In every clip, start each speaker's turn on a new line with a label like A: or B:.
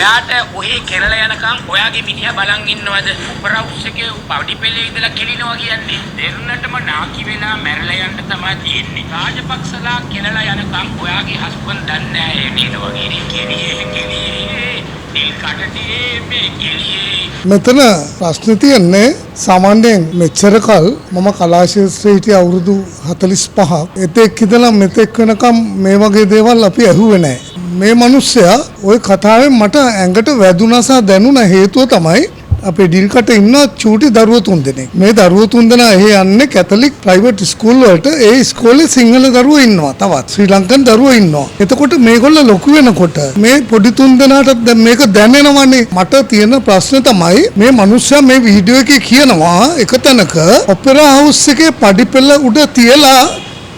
A: ඔයාට ඔහේ කෙරලා යනකම් ඔයාගේ මිනිහා බලන් ඉන්නවද? උපරවුස් එකේ පඩි පෙළේ ඉඳලා කෙලිනවා කියන්නේ. දෙන්නටම නාකි වෙලා මැරලා යන්න තමයි තියෙන්නේ. රාජපක්ෂලා කෙලලා යනකම් ඔයාගේ හස්බන්ඩ් දන්නේ නැහැ නේද වගේ කෙලියේ දිල් කඩේ මේ කෙලියේ.
B: මෙතන ප්‍රශ්න තියෙන්නේ සාමාන්‍යයෙන් මෙච්චර කල් මම කලා ශාස්ත්‍රයේ හිටිය අවුරුදු 45ක් එතෙක් ඉඳලා මෙතෙක් වෙනකම් මේ වගේ දේවල් අපි ඇහුවේ නැහැ. මේ මිනිස්සයා ওই කතාවෙන් මට ඇඟට වැදුනා සහ දැනුණ හේතුව තමයි අපේ ඩිල්කට ඉන්න චූටි දරුවෝ 3 දෙනෙක්. මේ දරුවෝ 3 දෙනා එහි යන්නේ කැතලික් ප්‍රයිවට් ස්කූල් වලට. ඒ ඉස්කෝලේ සිංහල දරුවෝ ඉන්නවා. තවත් ශ්‍රී ලංකන් දරුවෝ ඉන්නවා. එතකොට මේගොල්ලෝ ලොකු වෙනකොට මේ පොඩි 3 දෙනාට මේක දැනෙනවනේ. මට තියෙන ප්‍රශ්න තමයි මේ මිනිස්සයා මේ වීඩියෝ එකේ කියනවා එක තැනක ඔපෙරා හවුස් එකේ පඩි පෙළ උඩ තියලා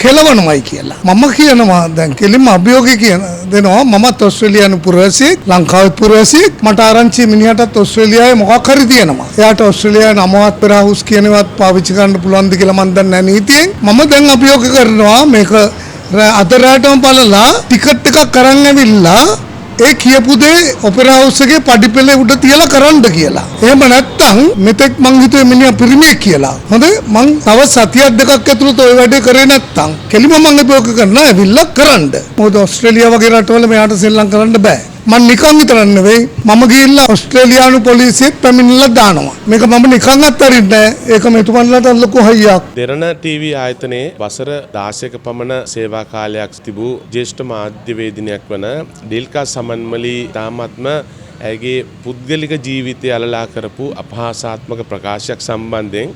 B: කෙලවනමයි කියලා. මම කියනවා දැන් කෙලින්ම අභියෝගය කියන දෙනවා මමත් ඕස්ට්‍රේලියානු පුරවැසියෙක් ලංකාවේ පුරවැසියෙක් මට ආරංචි මිනිහටත් ඕස්ට්‍රේලියාවේ මොකක් හරි තියෙනවා. එයාට ඕස්ට්‍රේලියාවේ නමවත් පෙරා හවුස් කියනවත් පාවිච්චි කරන්න පුළුවන්ද කියලා මම දන්නේ නැහැ නීතියෙන්. මම දැන් අභියෝග කරනවා මේක අද රාටම බලලා ටිකට් එකක් අරන් ඇවිල්ලා ඒ කියපු දේ ඔපෙරා හවුස් එකේ පඩි පෙළේ උඩ තියලා කරන්න කියලා. එහෙම නැත්තම් මෙතෙක් මං හිතුවේ මිනිහා පිරිමියෙක් කියලා. හොඳයි මං තව සතියක් දෙකක් ඇතුළත ওই වැඩේ කරේ නැත්තම් කෙලිම මං අභියෝග කරනවා ඇවිල්ලා කරන්න. මොකද ඕස්ට්‍රේලියාව වගේ රටවල මෙයාට සෙල්ලම් කරන්න බෑ. මම නිකන් විතර නෙවෙයි මම ගිහිල්ලා ඕස්ට්‍රේලියානු පොලිසියෙත් පැමිණිලා දානවා. මේක මම නිකන් අත්හරින්නේ නැහැ. ඒක මෙතුමන්ලාට ලොකු හයියක්.
C: දෙරණ ටීවී ආයතනයේ වසර 16ක පමණ සේවා කාලයක් තිබූ ජ්‍යෙෂ්ඨ මාධ්‍යවේදිනියක් වන ඩිල්කා සමන්මලි තාමත්ම ඇගේ පුද්ගලික ජීවිතය අලලා කරපු අපහාසාත්මක ප්‍රකාශයක් සම්බන්ධයෙන්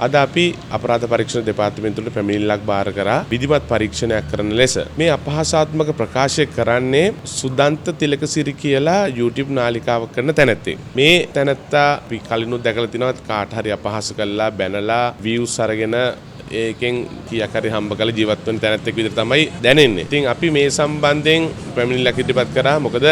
C: අද අපි අපරාධ පරීක්ෂණ දෙපාර්තමේන්තුවට පැමිණිල්ලක් බාර කරා විධිමත් පරීක්ෂණයක් කරන ලෙස. මේ අපහාසාත්මක ප්‍රකාශය කරන්නේ සුදන්ත තිලකසිරි කියලා YouTube නාලිකාවක් කරන තැනැත්තෙක්. මේ තැනැත්තා අපි කලිනුත් දැකලා තිනවා කාට හරි අපහාස කළා බැනලා views අරගෙන ඒකෙන් කීයක් හරි හම්බ කරලා ජීවත් වෙන තැනැත්තෙක් විදිහට තමයි දැනෙන්නේ. ඉතින් අපි මේ සම්බන්ධයෙන් පැමිණිල්ලක් ඉදිරිපත් කරා. මොකද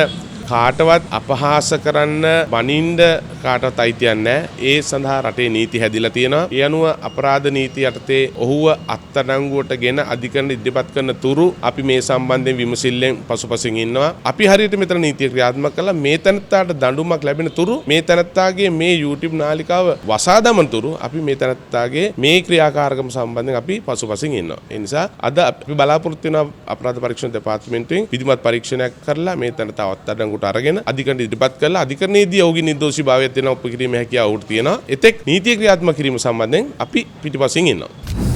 C: කාටවත් අපහාස කරන්න බනින්න කාටවත් අයිතියක් නැහැ. ඒ සඳහා රටේ නීති හැදිලා තියෙනවා. ඒ අනුව අපරාධ නීති යටතේ ඔහුව අත්අඩංගුවටගෙන අධිකරණ ඉදිරිපත් කරන තුරු අපි මේ සම්බන්ධයෙන් විමසිල්ලෙන් පසුපසින් ඉන්නවා. අපි හරියට මෙතන නීතිය ක්‍රියාත්මක කළා මේ තැනත්තාට දඬුවමක් ලැබෙන තුරු මේ තැනත්තාගේ මේ YouTube නාලිකාව වසා දමන තුරු අපි මේ තැනත්තාගේ මේ ක්‍රියාකාරකම සම්බන්ධයෙන් අපි පසුපසින් ඉන්නවා. ඒ නිසා අද අපි බලාපොරොත්තු වෙන අපරාධ පරීක්ෂණ දෙපාර්තමේන්තුවෙන් විධිමත් පරීක්ෂණයක් කරලා මේ තැනත්තාව අත්අඩංගුවට අරගෙන අධිකරණ ඉදිරිපත් කළා. අධිකරණයේදී ඔහුගේ නිර්දෝෂීභාවය දෙන ඔප්පු කිරීමේ හැකියාව උට තියෙනවා. එතෙක් නීතිය ක්‍රියාත්මක කිරීම සම්බන්ධයෙන් අපි පිටිපසින් ඉන්නවා.